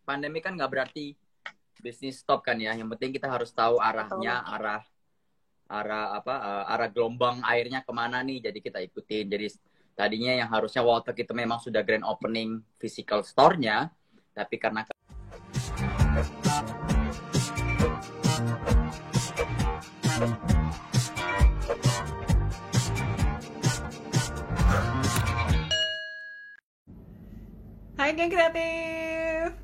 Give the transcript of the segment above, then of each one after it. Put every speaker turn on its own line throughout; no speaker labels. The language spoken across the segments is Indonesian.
pandemi kan nggak berarti bisnis stop kan ya. Yang penting kita harus tahu arahnya, arah gelombang airnya kemana nih. Jadi kita ikutin. Jadi tadinya yang harusnya Warteg itu memang sudah grand opening physical store-nya, tapi karena
Hai geng kreatif,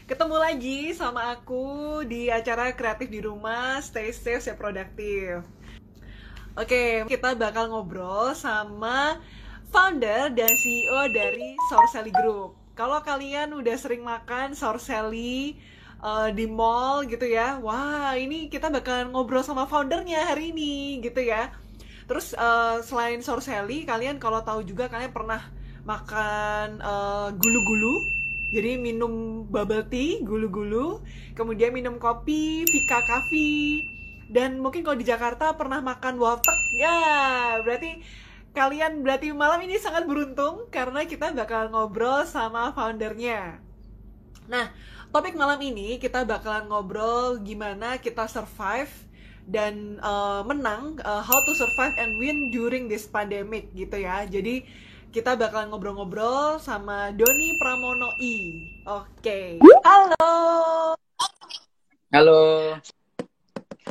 ketemu lagi sama aku di acara kreatif di rumah, stay safe, stay produktif. Oke, kita bakal ngobrol sama founder dan CEO dari Sorcelly Group. Kalau kalian udah sering makan Sorcelly di mall gitu ya, wah ini kita bakal ngobrol sama foundernya hari ini gitu ya. Terus selain Sorcelly, kalian kalau tahu juga kalian pernah makan gulu-gulu, jadi minum bubble tea gulu-gulu, kemudian minum kopi Vika Coffee, dan mungkin kalau di Jakarta pernah makan warteg ya. Berarti kalian malam ini sangat beruntung karena kita bakal ngobrol sama foundernya. Nah, topik malam ini kita bakalan ngobrol gimana kita survive dan menang, how to survive and win during this pandemic gitu ya. Jadi kita bakalan ngobrol-ngobrol sama Doni Pramono I. Oke. Halo.
Halo.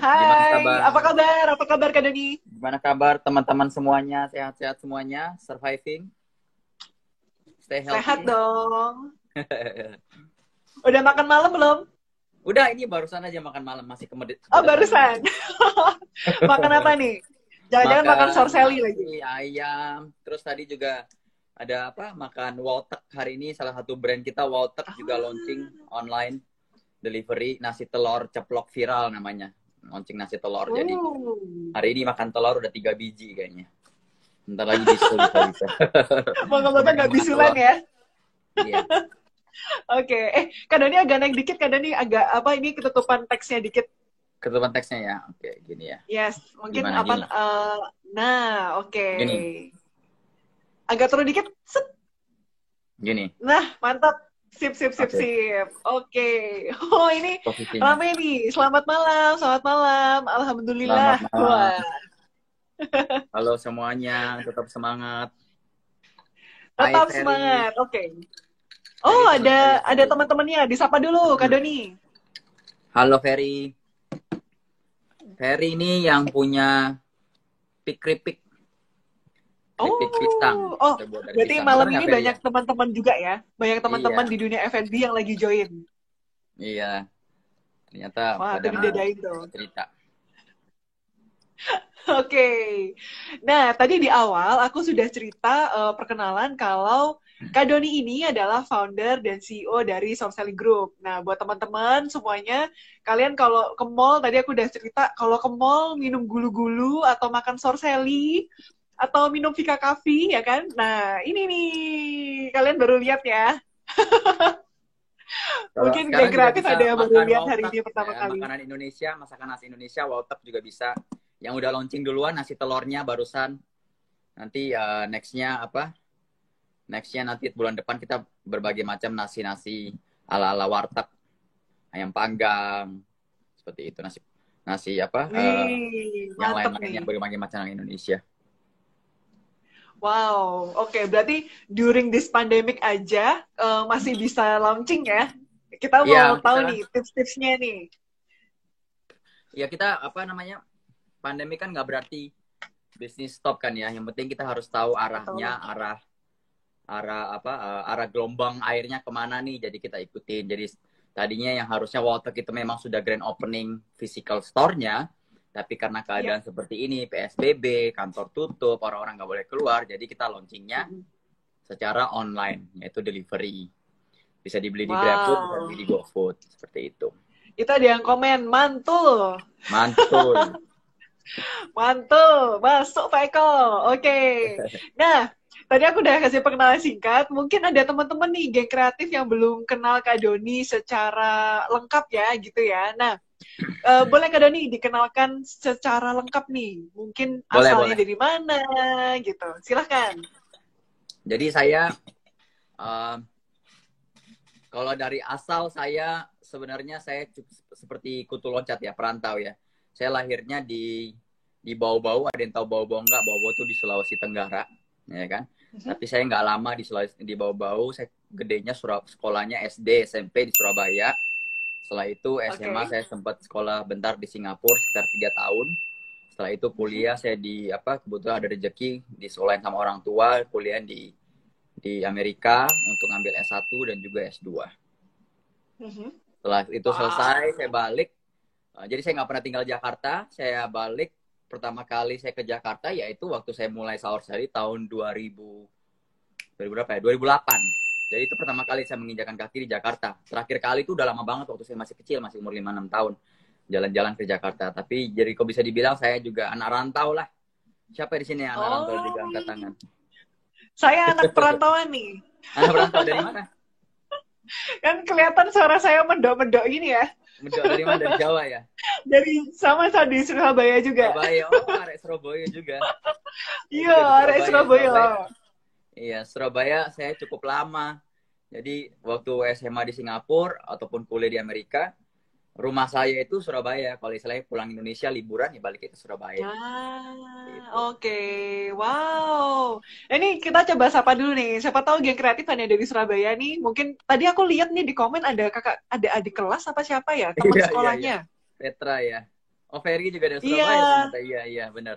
Hai. Apa kabar? Apa kabar Kak Doni?
Gimana kabar teman-teman semuanya? Sehat-sehat semuanya? Surviving? Stay healthy?
Sehat dong. Udah makan malam belum?
Udah, ini barusan aja makan malam, masih kemedit.
Oh, barusan. Makan apa nih? Jangan-jangan makan Sorcelly lagi.
Ayam. Terus tadi juga ada makan Warteg hari ini, salah satu brand kita Warteg juga launching online delivery nasi telur ceplok viral namanya. Launching nasi telur. Jadi hari ini makan telur udah 3 biji kayaknya. Bentar lagi bisul bisa.
Moga-moga nggak bisulan ya.
Iya.
Oke. Kak Doni agak naik dikit, Kak Doni agak ini ketutupan teksnya dikit.
Ketutupan teksnya ya. Oke, gini ya.
Yes, mungkin
Gimana?
nah, oke.
Gini.
Agak turun dikit. Set.
Gini.
Nah, mantap. Sip. Oke. Oh, ini
posisinya
rame nih. Selamat malam. Alhamdulillah.
Selamat malam.
Wah.
Halo semuanya, tetap semangat.
Tetap semangat. Oke. Oh, ada teman-temannya. Disapa dulu, Kak Doni.
Halo Ferry. Ferry ini yang punya keripik pisang.
Oh, berarti
pisang.
malam ini banyak teman-teman juga ya? Banyak teman-teman di dunia F&B yang lagi join.
Iya. Ternyata
wah, itu dibedain tuh.
Cerita.
Oke. Nah, tadi di awal aku sudah cerita perkenalan kalau Kak Doni ini adalah founder dan CEO dari Sorcelly Group. Nah, buat teman-teman semuanya, kalian kalau ke mall, tadi aku udah cerita, kalau ke mall minum gulu-gulu atau makan Sorcelly, atau minum Vika Coffee, ya kan? Nah, ini nih, kalian baru lihat ya. Mungkin gak kreatif ada yang baru lihat hari ini pertama kali.
Makanan Indonesia, masakan nasi Indonesia, Warteg juga bisa. Yang udah launching duluan, nasi telurnya barusan. Nanti nextnya nanti bulan depan kita berbagai macam nasi-nasi ala-ala Warteg. Ayam panggang, seperti itu. Nasi yang lain-lainnya berbagai macam Indonesia.
Wow, oke. Berarti during this pandemic aja masih bisa launching ya? Kita mau tahu nih tips-tipsnya nih.
Ya kita pandemi kan nggak berarti bisnis stop kan ya. Yang penting kita harus tahu arahnya, arah gelombang airnya kemana nih. Jadi kita ikutin. Jadi tadinya yang harusnya Warteg itu memang sudah grand opening physical store-nya. Tapi karena keadaan seperti ini, PSBB, kantor tutup, orang-orang nggak boleh keluar, jadi kita launchingnya secara online, yaitu delivery. Bisa dibeli di GrabFood, bisa dibeli di GoFood, seperti itu.
Itu ada yang komen, mantul. Mantul, masuk Pak Eko. Oke. Nah, tadi aku udah kasih perkenalan singkat. Mungkin ada teman-teman nih, geng kreatif yang belum kenal Kak Doni secara lengkap ya, gitu ya. Nah, boleh Kak Doni dikenalkan secara lengkap nih. Mungkin asalnya dari mana, gitu. Silahkan.
Jadi saya Kalau dari asal saya sebenarnya saya seperti kutu loncat ya, perantau ya. Saya lahirnya di Bau-Bau, ada yang tahu Bau-Bau enggak? Bau-Bau itu di Sulawesi Tenggara, ya kan? Tapi saya nggak lama di Sulawesi, di Bau-Bau. Saya gedenya sekolahnya SD, SMP di Surabaya. Setelah itu SMA saya sempat sekolah bentar di Singapura sekitar 3 tahun. Setelah itu kuliah saya kebetulan ada rezeki disolain sama orang tua, kuliah di Amerika untuk ngambil S1 dan juga S2. Setelah itu selesai, saya balik. Jadi saya nggak pernah tinggal di Jakarta. Saya balik pertama kali saya ke Jakarta yaitu waktu saya mulai Saur Seli tahun 2008. Jadi itu pertama kali saya menginjakan kaki di Jakarta. Terakhir kali itu udah lama banget waktu saya masih kecil, masih umur 5-6 tahun. Jalan-jalan ke Jakarta. Tapi jadi kok bisa dibilang saya juga anak rantau lah. Siapa di sini yang anak rantau juga angkat tangan?
Saya anak perantauan nih.
Anak perantau dari mana?
Kan kelihatan suara saya mendok-mendok ini ya.
Mendok dari mana? Dari Jawa ya?
Sama di Surabaya juga.
Surabaya, arek Surabaya juga.
Iya, arek Surabaya.
Iya, Surabaya saya cukup lama. Jadi waktu SMA di Singapura ataupun kuliah di Amerika, rumah saya itu Surabaya. Kalau istilahnya pulang Indonesia liburan ya balik ke Surabaya.
Gitu. Oke. Wow. Ini kita coba sapa dulu nih. Siapa tahu geng kreatif hanya dari Surabaya nih. Mungkin tadi aku lihat nih di komen ada adik kelas apa siapa ya? Teman sekolahnya.
Iya. Petra ya. Oh, Ferry juga dari Surabaya ternyata. Iya, benar.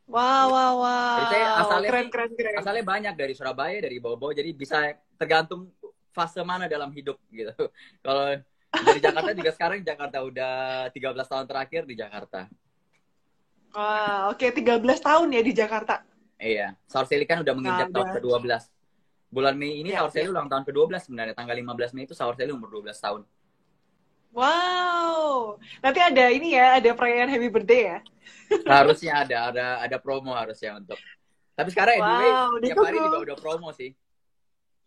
Wow.
Jadi saya
keren.
Asalnya banyak dari Surabaya, dari Bau-Bau. Jadi bisa tergantung fase mana dalam hidup gitu. Kalau dari Jakarta juga sekarang Jakarta udah 13 tahun terakhir di Jakarta.
Wah, oke 13 tahun ya di Jakarta.
Iya, Saur Seli kan udah menginjak tahun ke-12. Bulan Mei ini Saur Seli ulang tahun ke-12 sebenarnya. Tanggal 15 Mei itu Saur Seli umur 12 tahun.
Wow. Nanti ada ini ya, ada perayaan happy birthday ya.
Harusnya ada promo harusnya untuk. Tapi sekarang tiap hari juga udah promo sih.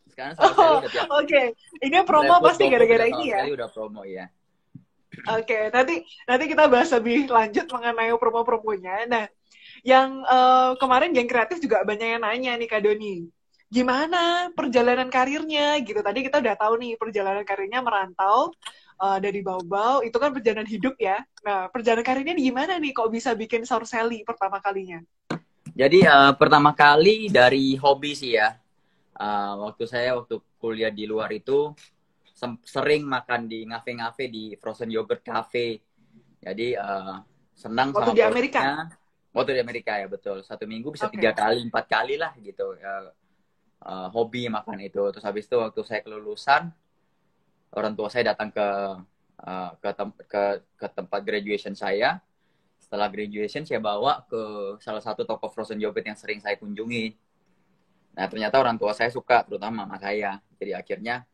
Sekarang Saur Seli udah tiap.
Oke. Ini promo pasti gara-gara ini ya.
Saur Seli udah promo ya.
Oke, nanti kita bahas lebih lanjut mengenai promo-promonya. Nah, yang kemarin Geng Kreatif juga banyak yang nanya nih Kak Doni. Gimana perjalanan karirnya gitu. Tadi kita udah tahu nih perjalanan karirnya merantau dari Bau-Bau, itu kan perjalanan hidup ya. Nah, perjalanan karirnya gimana nih kok bisa bikin Saur Seli pertama kalinya?
Jadi pertama kali dari hobi sih ya. Waktu kuliah di luar itu sering makan di ngafe-ngafe di frozen yogurt cafe. Jadi senang
waktu
sama
di Amerika.
Waktu di Amerika ya betul. 1 minggu bisa 3 kali, 4 kali lah gitu. Hobi makan itu. Terus habis itu waktu saya kelulusan, orang tua saya datang ke tempat graduation saya. Setelah graduation saya bawa ke salah satu toko frozen yogurt yang sering saya kunjungi. Nah ternyata orang tua saya suka, terutama mama saya. Jadi akhirnya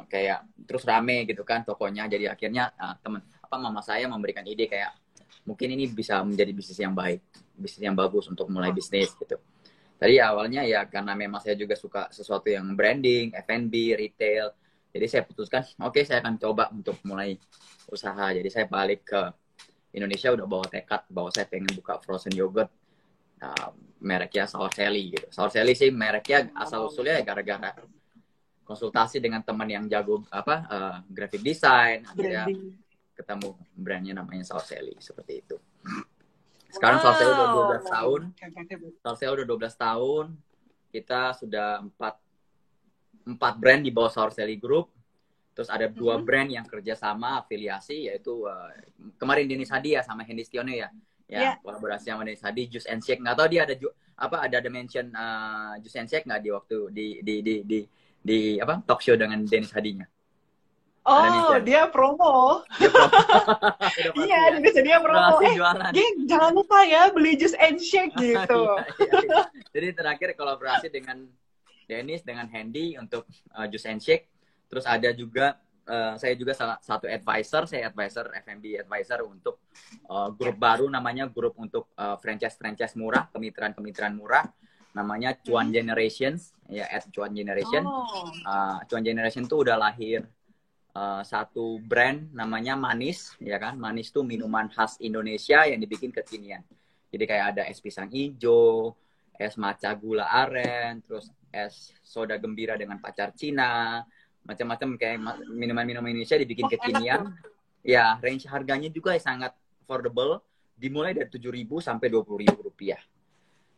kayak terus rame gitu kan tokonya. Jadi akhirnya mama saya memberikan ide kayak mungkin ini bisa menjadi bisnis yang baik, bisnis yang bagus untuk mulai bisnis gitu. Tadi awalnya ya karena memang saya juga suka sesuatu yang branding, F&B, retail. Jadi saya putuskan, oke, saya akan coba untuk mulai usaha. Jadi saya balik ke Indonesia udah bawa tekad bahwa saya pengen buka frozen yogurt mereknya Saur Seli gitu. Saur Seli sih mereknya asal usulnya ya gara-gara konsultasi dengan teman yang jago graphic design, akhirnya ketemu brandnya namanya Saur Seli seperti itu. Sekarang Saur Seli udah 12 tahun. Saur Seli udah 12 tahun. Kita sudah 4 brand di bawah Saur Seli Group. Terus ada 2 brand yang kerjasama afiliasi, yaitu kemarin Denis Hadi ya sama Hendy Stiono ya. Kolaborasi sama Denis Hadi, Juice and Shake. Nggak tahu dia ada mention Juice and Shake nggak di waktu di talk show dengan Denis Hadinya.
Oh, dia promo. Iya, dia promo. Geng, jangan lupa ya beli Juice and Shake gitu.
Iya. Jadi terakhir kolaborasi dengan Dennis, dengan Hendy untuk Juice and Shake. Terus ada juga, saya juga salah satu advisor, saya F&B advisor untuk grup baru namanya grup untuk franchise murah, kemitraan murah. Namanya Cuan Generations, ya Cuan Generation. Cuan Generation itu udah lahir satu brand namanya Manis, ya kan? Manis itu minuman khas Indonesia yang dibikin kekinian. Jadi kayak ada es pisang hijau, es matcha gula aren, terus es soda gembira dengan pacar Cina, macam-macam kayak minuman-minuman Indonesia dibikin
Enak tuh.
kekinian. Ya, range harganya juga sangat affordable, dimulai dari 7.000 sampai 20.000 rupiah.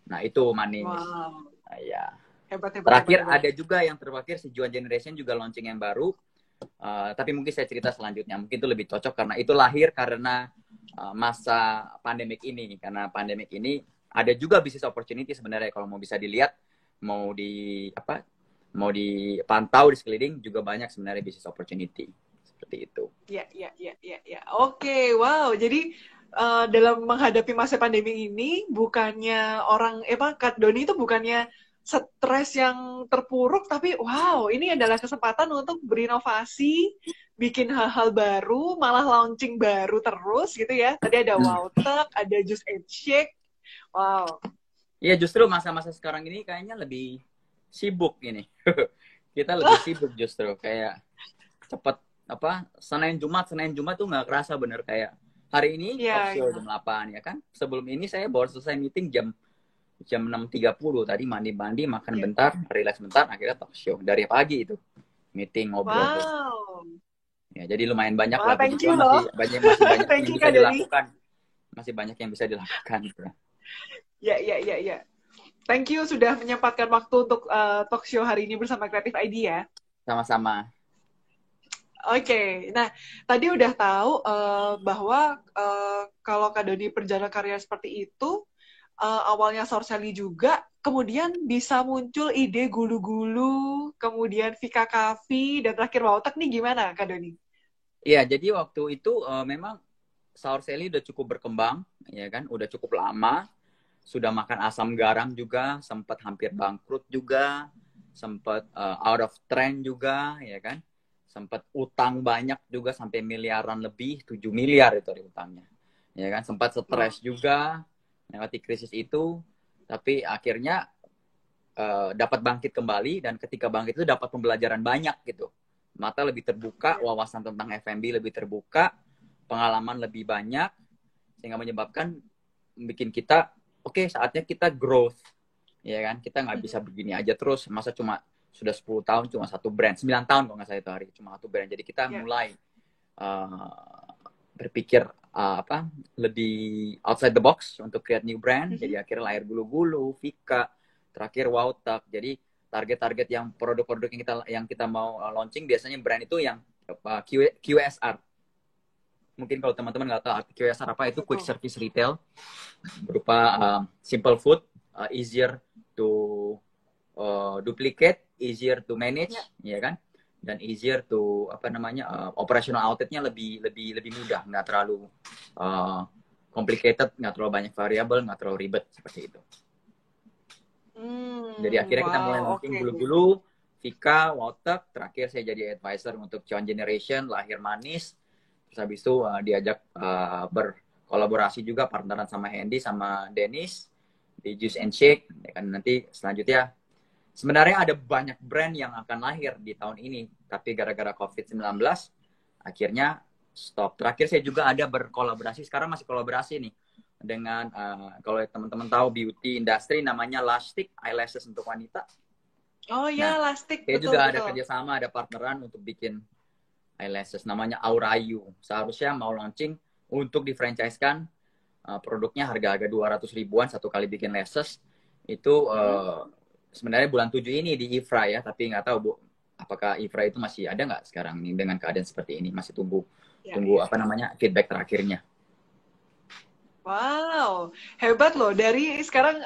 Nah, itu manis.
Wow.
Nah, ya.
Hebat, hebat,
Terakhir
hebat, hebat.
ada juga yang terakhir si Juan Generation juga launching yang baru. Tapi mungkin saya cerita selanjutnya. Mungkin itu lebih cocok karena itu lahir karena masa pandemik ini. Karena pandemik ini ada juga bisnis opportunity sebenarnya kalau mau bisa dilihat, mau dipantau di sekeliling juga banyak sebenarnya bisnis opportunity seperti itu.
Ya, ya, ya, ya, ya. Oke, wow. Jadi dalam menghadapi masa pandemi ini, bukannya Kak Doni itu bukannya stres yang terpuruk, tapi wow, ini adalah kesempatan untuk berinovasi, bikin hal-hal baru, malah launching baru terus gitu ya. Tadi ada Wowtek, ada Juice and Shake. Wow.
Iya, justru masa-masa sekarang ini kayaknya lebih sibuk ini. Kita lebih sibuk justru kayak cepet Senin Jumat tuh nggak kerasa bener kayak hari ini talk show jam 8 ya kan. Sebelum ini saya baru selesai meeting jam 6.30 tadi mandi makan bentar, relax bentar, akhirnya talk show dari pagi itu meeting ngobrol.
Wow.
Ya, jadi lumayan banyak lah.
Thank you
masih banyak yang bisa dilakukan. Masih banyak yang bisa dilakukan gitu.
Ya. Thank you sudah menyempatkan waktu untuk talk show hari ini bersama Creative ID ya.
Sama-sama.
Oke, nah tadi udah tahu bahwa kalau Kak Doni perjalanan karir seperti itu, awalnya Sorcelli juga, kemudian bisa muncul ide gulu-gulu, kemudian Vika Coffee, dan terakhir Wowtek nih gimana Kak Doni?
Iya, jadi waktu itu memang Sorcelli udah cukup berkembang, ya kan, udah cukup lama, sudah makan asam garam juga, sempat hampir bangkrut juga, sempat out of trend juga, ya kan. Sempat utang banyak juga sampai miliaran lebih, 7 miliar itu utangnya. Ya kan, sempat stres juga melewati krisis itu, tapi akhirnya dapat bangkit kembali dan ketika bangkit itu dapat pembelajaran banyak gitu. Mata lebih terbuka, wawasan tentang F&B lebih terbuka, pengalaman lebih banyak sehingga menyebabkan bikin kita oke, saatnya kita growth. Ya kan, kita nggak bisa begini aja terus, masa cuma sudah 10 tahun cuma satu brand, 9 tahun kalau nggak salah itu hari, cuma satu brand. Jadi kita mulai berpikir lebih outside the box untuk create new brand. Jadi akhirnya lahir Gulu-Gulu, Vika, terakhir Wowtek. Jadi target-target yang produk-produk yang kita mau launching biasanya brand itu yang QSR. Mungkin kalau teman-teman nggak tahu QSR apa, itu quick service retail, berupa simple food, easier to duplicate, easier to manage, ya kan, dan easier to operational outletnya lebih mudah, nggak terlalu complicated, nggak terlalu banyak variabel, nggak terlalu ribet seperti itu. Jadi akhirnya kita mulai launching Gulu-Gulu, Vika, Wowtek, terakhir saya jadi advisor untuk Juan Generation, lahir manis. Terus habis itu diajak berkolaborasi juga, partneran sama Hendy sama Dennis di Juice and Shake. Ya kan, nanti selanjutnya sebenarnya ada banyak brand yang akan lahir di tahun ini, tapi gara-gara COVID-19 akhirnya stop. Terakhir saya juga ada berkolaborasi, sekarang masih kolaborasi nih dengan kalau teman-teman tahu beauty industry namanya Lastic, eyelashes untuk wanita.
Oh ya, Lastic.
Saya juga ada kerjasama, ada partneran untuk bikin eyelashes namanya Aurayu. Seharusnya mau launching untuk di-franchise-kan, produknya harga-harga 200 ribuan satu kali bikin lashes. Itu sebenarnya bulan 7 ini di IFRA ya, tapi nggak tahu Bu, apakah IFRA itu masih ada nggak sekarang nih dengan keadaan seperti ini, masih tunggu feedback terakhirnya.
Wow, hebat loh. Dari sekarang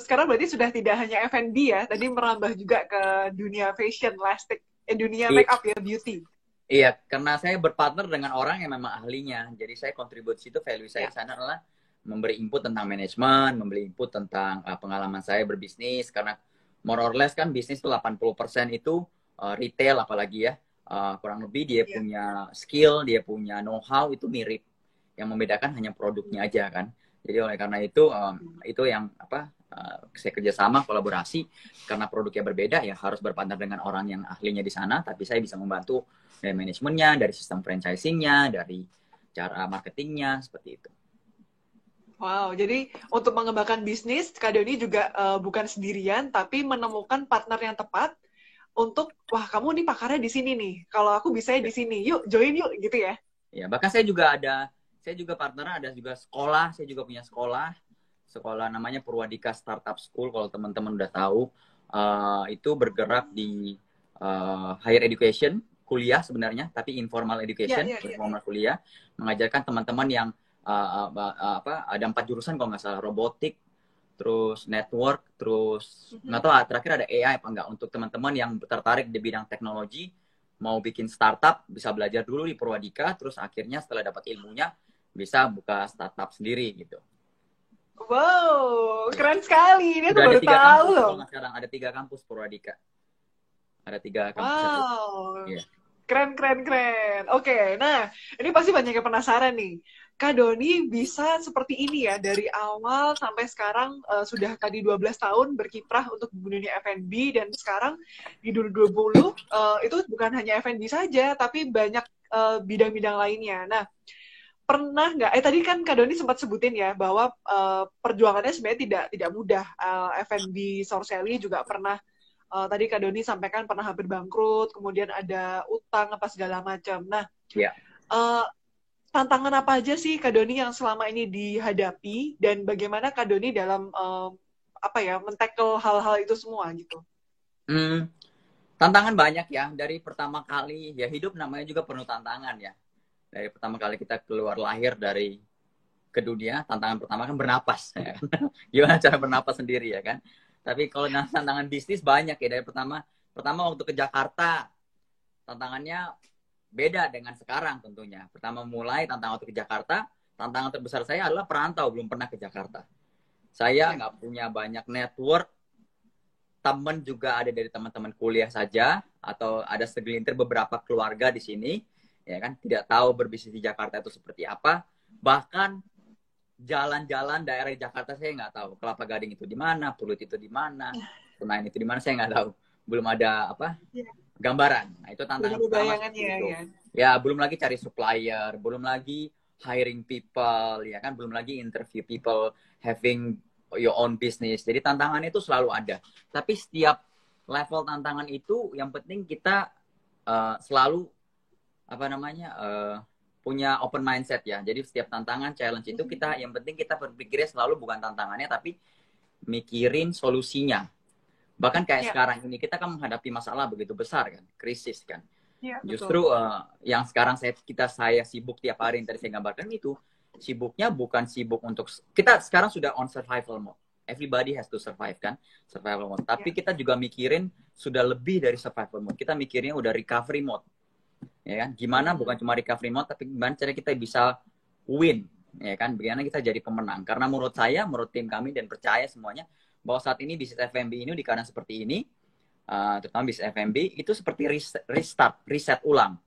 berarti sudah tidak hanya F&B ya, tadi merambah juga ke dunia fashion, Lastic, dunia make up ya, beauty.
Iya, karena saya berpartner dengan orang yang memang ahlinya, jadi saya kontribusi itu, value saya sana adalah memberi input tentang manajemen, memberi input tentang pengalaman saya berbisnis, karena more or less kan bisnis itu 80% itu retail apalagi ya, kurang lebih dia punya skill, dia punya know-how itu mirip, yang membedakan hanya produknya aja kan. Jadi oleh karena itu yang saya kerjasama kolaborasi, karena produknya berbeda ya harus berpartner dengan orang yang ahlinya di sana, tapi saya bisa membantu dari manajemennya, dari sistem franchisingnya, dari cara marketingnya, seperti itu.
Wow, jadi untuk mengembangkan bisnis, Kak Doni juga bukan sendirian, tapi menemukan partner yang tepat untuk wah kamu nih pakarnya di sini nih. Kalau aku bisanya di sini, yuk join yuk gitu ya.
Ya, bahkan saya juga partner, ada juga sekolah, saya juga punya sekolah namanya Purwadika Startup School, kalau teman-teman udah tahu. Itu bergerak di higher education, kuliah sebenarnya, tapi informal education, informal kuliah, mengajarkan teman-teman yang ada 4 jurusan kalau nggak salah, robotik, terus network, terus nggak tahu terakhir ada AI apa enggak, untuk teman-teman yang tertarik di bidang teknologi, mau bikin startup, bisa belajar dulu di Purwadika, terus akhirnya setelah dapat ilmunya, bisa buka startup sendiri gitu.
Wow, keren sekali. Ini aku
Udah ada
baru
3
tahu
kampus
loh.
kalau sekarang, ada 3 kampus Purwadika. Ada 3 kampus.
Wow,
Iya.
keren, keren, keren. Oke, nah ini pasti banyak yang penasaran nih. Kak Doni bisa seperti ini ya, dari awal sampai sekarang sudah tadi 12 tahun berkiprah untuk dunia F&B, dan sekarang di 2020 itu bukan hanya F&B saja, tapi banyak bidang-bidang lainnya. Nah, pernah nggak, tadi kan Kak Doni sempat sebutin ya, bahwa perjuangannya sebenarnya tidak mudah. F&B Sorcelli juga pernah, tadi Kak Doni sampaikan pernah hampir bangkrut, kemudian ada utang apa segala macam. Nah,
Yeah.
Tantangan apa aja sih Kak Doni yang selama ini dihadapi, dan bagaimana Kak Doni dalam men-tackle hal-hal itu semua gitu?
Tantangan banyak ya. Dari pertama kali, ya hidup namanya juga penuh tantangan ya. Dari pertama kali kita keluar lahir ke dunia, tantangan pertama kan bernapas. Ya. Gimana cara bernapas sendiri ya kan. Tapi kalau tantangan bisnis banyak ya. Dari pertama waktu ke Jakarta, tantangannya beda dengan sekarang tentunya. Pertama mulai tantangan waktu ke Jakarta, tantangan terbesar saya adalah perantau, belum pernah ke Jakarta. Saya nggak punya banyak network, teman juga ada dari teman-teman kuliah saja, atau ada segelintir beberapa keluarga di sini, ya kan, tidak tahu berbisnis di Jakarta itu seperti apa. Bahkan jalan-jalan daerah Jakarta saya nggak tahu. Kelapa Gading itu di mana, Pulut itu di mana, Senayan itu di mana, saya nggak tahu. Belum ada gambaran. Nah, itu tantangan pertama. Ya, belum lagi cari supplier, belum lagi hiring people, ya kan, belum lagi interview people, having your own business. Jadi tantangan itu selalu ada. Tapi setiap level tantangan itu, yang penting kita selalu punya open mindset ya. Jadi setiap tantangan, challenge itu yang penting kita berpikirnya selalu bukan tantangannya, tapi mikirin solusinya. Bahkan kayak sekarang ini kita kan menghadapi masalah begitu besar kan, krisis kan. Justru yang sekarang saya sibuk tiap hari yang tadi saya gambarkan itu, sibuknya bukan sibuk untuk, kita sekarang sudah on survival mode. Everybody has to survive kan, survival mode. Tapi kita juga mikirin sudah lebih dari survival mode. Kita mikirnya udah recovery mode. Ya kan? Gimana bukan cuma recovery mode, tapi gimana cara kita bisa win, ya kan? Bagaimana kita jadi pemenang. Karena menurut saya, menurut tim kami dan percaya semuanya, bahwa saat ini bisnis F&B ini di keadaan seperti ini, terutama bisnis F&B itu seperti reset ulang,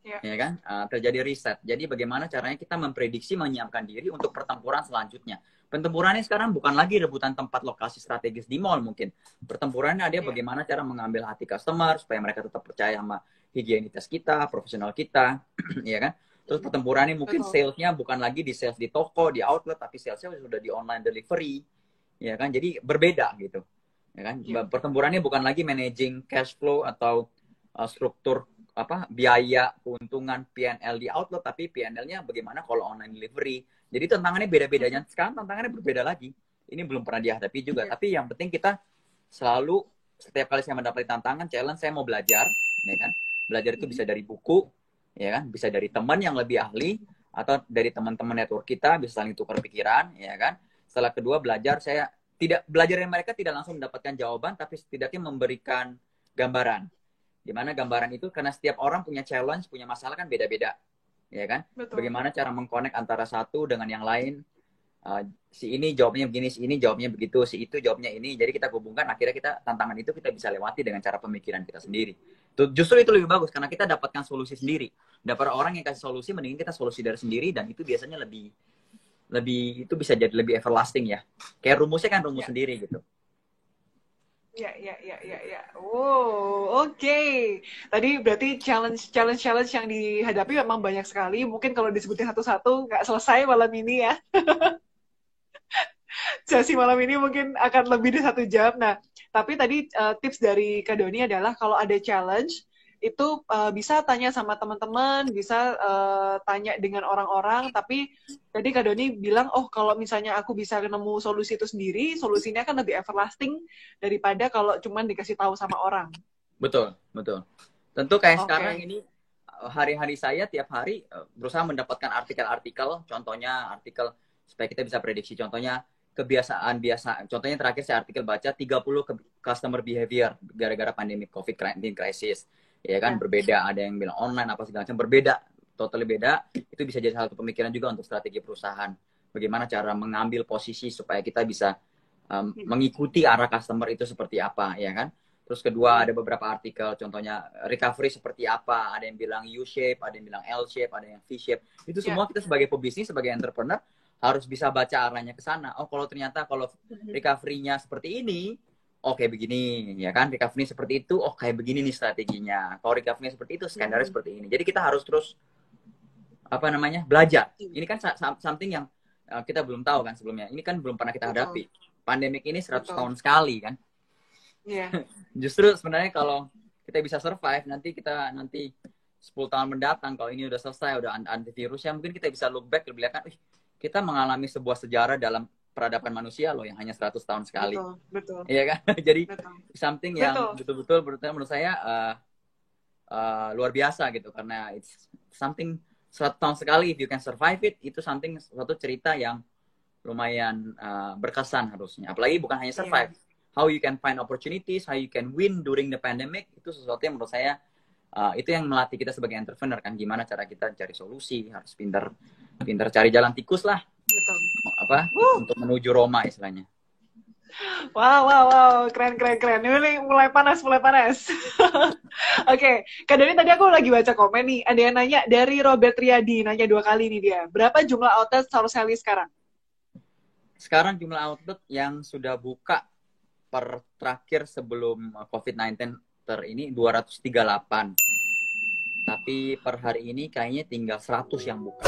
ya kan, terjadi reset. Jadi bagaimana caranya kita memprediksi, menyiapkan diri untuk pertempuran selanjutnya. Pertempurannya sekarang bukan lagi rebutan tempat lokasi strategis di mall mungkin. Pertempurannya ada bagaimana cara mengambil hati customer supaya mereka tetap percaya sama higienitas kita, profesional kita, ya kan. Terus pertempurannya mungkin salesnya bukan lagi di sales di toko, di outlet, tapi salesnya sudah di online delivery. Ya kan, jadi berbeda gitu, ya kan. Pertempurannya bukan lagi managing cash flow atau struktur biaya keuntungan P&L di outlet, tapi P&L-nya bagaimana kalau online delivery. Jadi tantangannya beda-bedanya. Sekarang tantangannya berbeda lagi. Ini belum pernah dihadapi juga. Tapi yang penting kita selalu, setiap kali saya mendapati tantangan, challenge, saya mau belajar, ya kan. Belajar itu bisa dari buku, ya kan, bisa dari teman yang lebih ahli, atau dari teman-teman network kita, bisa saling tukar pikiran, ya kan. Setelah kedua belajar, saya tidak belajar dari mereka, tidak langsung mendapatkan jawaban, tapi setidaknya memberikan gambaran. Dimana gambaran itu, karena setiap orang punya challenge, punya masalah kan beda-beda, ya kan. Betul. Bagaimana cara mengkonek antara satu dengan yang lain. Si ini jawabnya begini, si ini jawabnya begitu, si itu jawabnya ini. Jadi kita hubungkan, akhirnya tantangan itu kita bisa lewati dengan cara pemikiran kita sendiri. Justru itu lebih bagus, karena kita dapatkan solusi sendiri. Dapat orang yang kasih solusi, mending kita solusi dari sendiri, dan itu biasanya lebih itu bisa jadi lebih everlasting ya. Kayak rumusnya kan rumus sendiri gitu.
Ya. Oh, oke. Tadi berarti challenge yang dihadapi memang banyak sekali. Mungkin kalau disebutin satu-satu nggak selesai malam ini ya. Sesi malam ini mungkin akan lebih dari 1 jam. Nah, tapi tadi tips dari Kak Doni adalah kalau ada challenge, itu bisa tanya sama teman-teman, bisa tanya dengan orang-orang, tapi tadi Kak Doni bilang, oh kalau misalnya aku bisa nemu solusi itu sendiri, solusinya kan lebih everlasting daripada kalau cuman dikasih tahu sama orang.
Betul, betul. Tentu kayak
Oke.
sekarang ini hari-hari saya tiap hari berusaha mendapatkan artikel-artikel, contohnya artikel supaya kita bisa prediksi, contohnya kebiasaan biasa. Contohnya terakhir saya artikel baca 30 customer behavior gara-gara pandemi COVID-19 crisis. Ya kan, berbeda, ada yang bilang online apa segala macam, berbeda, totally beda. Itu bisa jadi satu pemikiran juga untuk strategi perusahaan. Bagaimana cara mengambil posisi supaya kita bisa mengikuti arah customer itu seperti apa, ya kan? Terus kedua ada beberapa artikel, contohnya recovery seperti apa. Ada yang bilang U-shape, ada yang bilang L-shape, ada yang V-shape. Itu semua kita sebagai pebisnis, sebagai entrepreneur harus bisa baca arahnya ke sana. Oh, kalau ternyata kalau recovery-nya seperti ini, oh kayak begini, ya kan? Recovery seperti itu, oh kayak begini nih strateginya. Kalau recovery seperti itu, skenario seperti ini. Jadi kita harus terus apa namanya belajar. Ini kan something yang kita belum tahu kan sebelumnya. Ini kan belum pernah kita hadapi. Pandemik ini 100 tahun sekali kan.
Iya.
Justru sebenarnya kalau kita bisa survive, nanti 10 tahun mendatang, kalau ini udah selesai, udah antivirus, ya mungkin kita bisa look back lebih lihat, kita mengalami sebuah sejarah dalam peradaban manusia loh yang hanya 100 tahun sekali.
Betul.
Iya kan? Jadi
Betul.
something yang betul-betul menurut saya luar biasa gitu, karena it's something 100 tahun sekali, if you can survive it, itu something, suatu cerita yang lumayan berkesan harusnya. Apalagi bukan hanya survive, how you can find opportunities, how you can win during the pandemic, itu sesuatu yang menurut saya itu yang melatih kita sebagai entrepreneur kan, gimana cara kita cari solusi, harus pintar cari jalan tikus lah.
Betul.
Apa? Untuk menuju Roma istilahnya.
Wow, keren. Ini mulai panas. Oke, Kak Doni, tadi aku lagi baca komen nih, ada yang nanya dari Robert Riyadi, nanya 2 kali nih dia. Berapa jumlah outlet Saurselly sekarang?
Sekarang jumlah outlet yang sudah buka per terakhir sebelum COVID-19 ini 238. Tapi per hari ini kayaknya tinggal 100 yang buka.